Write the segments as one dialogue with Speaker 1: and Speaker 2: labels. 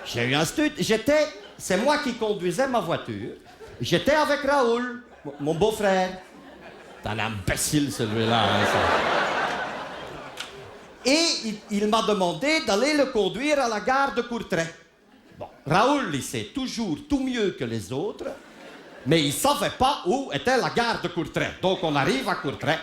Speaker 1: J'ai eu un stud. C'est moi qui conduisais ma voiture. J'étais avec Raoul, mon beau-frère. C'est un imbécile, celui-là. Hein, ça. Et il m'a demandé d'aller le conduire à la gare de Courtrai. Bon, Raoul, il sait toujours tout mieux que les autres, mais il ne savait pas où était la gare de Courtrai. Donc, on arrive à Courtrai.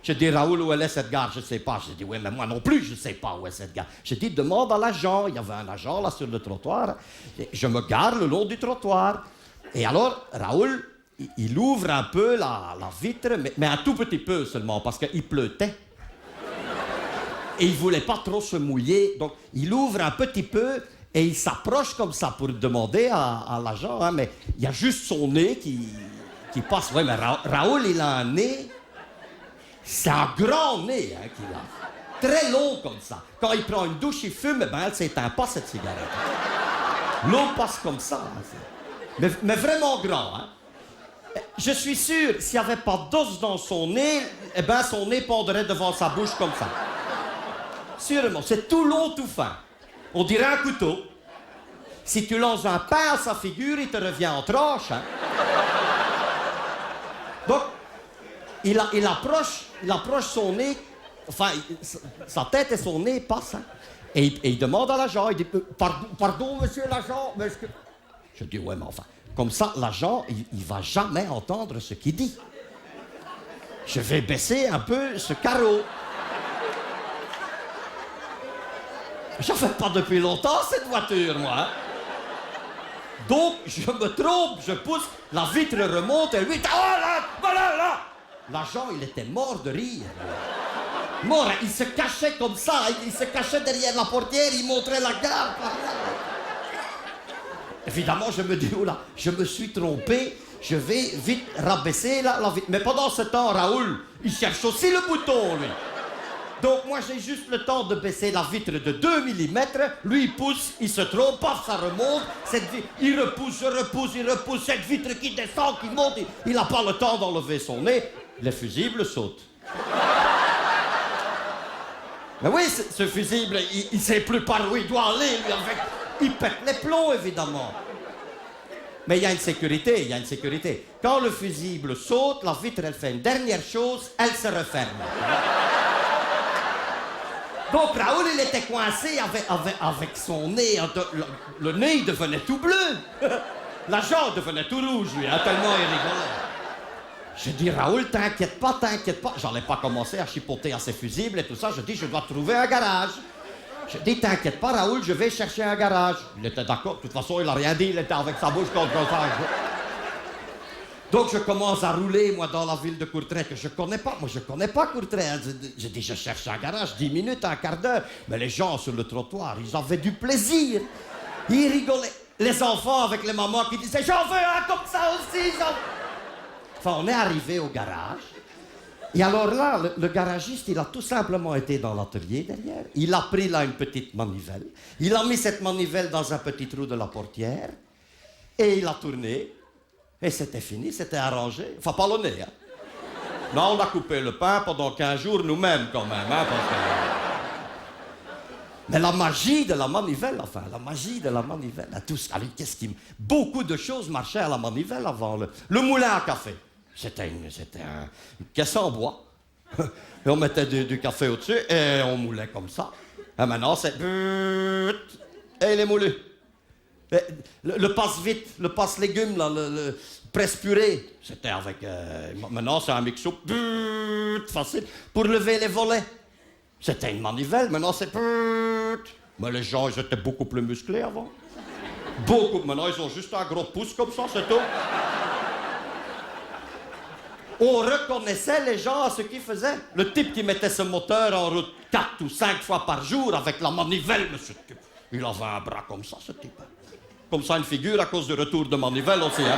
Speaker 1: Je dis, Raoul, où elle est cette gare? Je ne sais pas. Je dis, oui, mais moi non plus, je ne sais pas où est cette gare. Je dis, demande à l'agent. Il y avait un agent là sur le trottoir. Et je me gare le long du trottoir. Et alors, Raoul, il ouvre un peu la vitre, mais un tout petit peu seulement, parce qu'il pleuvait. Et il ne voulait pas trop se mouiller. Donc, il ouvre un petit peu et il s'approche comme ça pour demander à l'agent. Hein, mais il y a juste son nez qui passe. Oui, mais Raoul, il a un nez. C'est un grand nez hein, qu'il a. Très long comme ça. Quand il prend une douche, il fume, ben, elle ne s'éteint pas, cette cigarette. L'eau passe comme ça. Hein, mais vraiment grand. Hein. Je suis sûr, s'il n'y avait pas d'os dans son nez, eh ben, son nez pendrait devant sa bouche comme ça. Sûrement. C'est tout long, tout fin. On dirait un couteau. Si tu lances un pain à sa figure, il te revient en tranche. Hein. Donc, il approche son nez, enfin, sa tête et son nez passent. Hein. Et il demande à l'agent, il dit, pardon, monsieur l'agent, mais est-ce que... Je dis, ouais, mais enfin, comme ça, l'agent, il va jamais entendre ce qu'il dit. Je vais baisser un peu ce carreau. J'en fais pas depuis longtemps, cette voiture, moi. Hein. Donc, je me trompe, je pousse, la vitre remonte, et lui, oh là, voilà, là. L'agent, il était mort de rire. Mort, il se cachait comme ça, il se cachait derrière la portière, il montrait la gare. Évidemment, je me dis, oh là, je me suis trompé, je vais vite rabaisser la vitre. Mais pendant ce temps, Raoul, il cherche aussi le bouton, lui. Donc, moi, j'ai juste le temps de baisser la vitre de 2 mm. Lui, il pousse, il se trompe, paf, ça remonte. Il repousse, il repousse. Cette vitre qui descend, qui monte. Il n'a pas le temps d'enlever son nez. Le fusible saute. Mais oui, ce fusible, il ne sait plus par où il doit aller, lui, avec... Il pète les plombs, évidemment. Mais il y a une sécurité, Quand le fusible saute, la vitre, elle fait une dernière chose, elle se referme. Donc Raoul, il était coincé avec son nez. Le nez, il devenait tout bleu. L'agent devenait tout rouge, lui, hein, tellement il rigolait. Je dis, Raoul, t'inquiète pas. J'en ai pas commencé à chipoter à ses fusibles et tout ça. Je dis, je dois trouver un garage. Je dis, t'inquiète pas, Raoul, je vais chercher un garage. Il était d'accord. De toute façon, il n'a rien dit. Il était avec sa bouche contre ça. Donc, je commence à rouler, moi, dans la ville de Courtrai, que je connais pas. Moi, je connais pas Courtrai. Je dis, je cherche un garage, 10 minutes, un quart d'heure. Mais les gens sur le trottoir, ils avaient du plaisir. Ils rigolaient. Les enfants avec les mamans qui disaient, j'en veux un comme ça aussi. Enfin, on est arrivé au garage. Et alors là, le garagiste, il a tout simplement été dans l'atelier derrière. Il a pris là une petite manivelle. Il a mis cette manivelle dans un petit trou de la portière. Et il a tourné. Et c'était fini, c'était arrangé. Enfin, pas le nez, hein. Là, on a coupé le pain pendant 15 jours nous-mêmes, quand même, hein, parce que... Mais la magie de la manivelle, tout ça, beaucoup de choses marchaient à la manivelle avant. Le moulin à café, c'était une caisse en bois. Et on mettait du café au-dessus et on moulait comme ça. Et maintenant, c'est... Et il est moulu. Le passe-vite, le passe-légumes, le presse-purée, c'était avec... maintenant, c'est un mixo facile pour lever les volets. C'était une manivelle, maintenant c'est... Mais les gens, ils étaient beaucoup plus musclés avant. Beaucoup. Maintenant, ils ont juste un gros pouce comme ça, c'est tout. On reconnaissait les gens à ce qu'ils faisaient. Le type qui mettait ce moteur en route 4 ou 5 fois par jour avec la manivelle, monsieur type. Il avait un bras comme ça, ce type. Comme ça, une figure à cause du retour de manivelle aussi. Hein,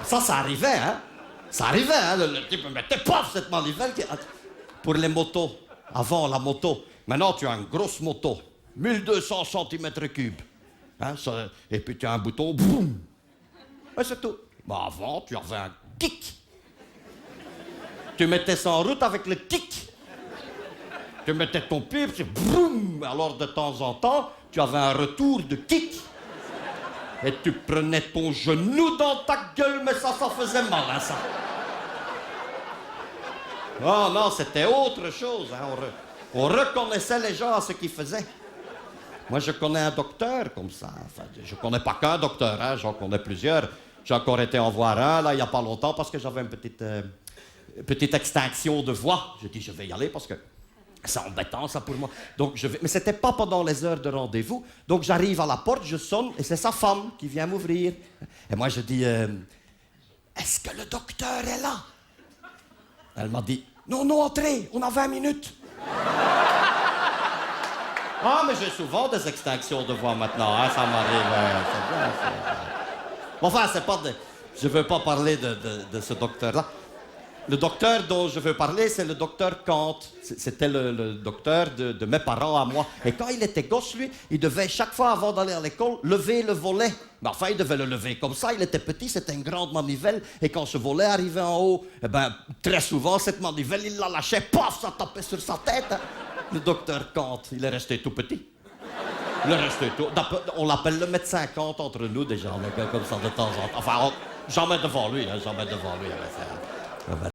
Speaker 1: ça arrivait, hein. Ça arrivait, hein. Le type mettait paf cette manivelle. Pour les motos. Avant, la moto. Maintenant, tu as une grosse moto. 1200 cm3. Hein, et puis, tu as un bouton. Boum. Et c'est tout. Mais avant, tu avais un kick. Tu mettais ça en route avec le kick. Tu mettais ton pied, puis boum! Alors de temps en temps, tu avais un retour de kick. Et tu prenais ton genou dans ta gueule, mais ça faisait mal, hein, ça. Oh non, c'était autre chose. Hein. On reconnaissait les gens à ce qu'ils faisaient. Moi, je connais un docteur comme ça. Enfin, je connais pas qu'un docteur, hein, j'en connais plusieurs. J'ai encore été en voir un, là, il n'y a pas longtemps, parce que j'avais une petite extinction de voix. J'ai dit, je vais y aller, parce que c'est embêtant, ça, pour moi. Donc, je vais... Mais c'était pas pendant les heures de rendez-vous. Donc, j'arrive à la porte, je sonne, et c'est sa femme qui vient m'ouvrir. Et moi, je dis, est-ce que le docteur est là? Elle m'a dit, non, entrez, on a 20 minutes. Ah, mais j'ai souvent des extinctions de voix maintenant, hein, ça m'arrive. C'est bien, enfin, c'est pas de... Je veux pas parler de ce docteur-là. Le docteur dont je veux parler, c'est le docteur Kant. C'était le docteur de mes parents à moi. Et quand il était gosse, lui, il devait, chaque fois avant d'aller à l'école, lever le volet. Mais enfin, il devait le lever comme ça. Il était petit, c'était une grande manivelle. Et quand ce volet arrivait en haut, eh ben, très souvent, cette manivelle, il la lâchait, paf, ça tapait sur sa tête. Hein. Le docteur Kant, il est resté tout petit. Il est resté tout... On l'appelle le médecin Kant entre nous, déjà, comme ça, de temps en temps. Enfin, jamais devant lui, hein, jamais devant lui. Hein,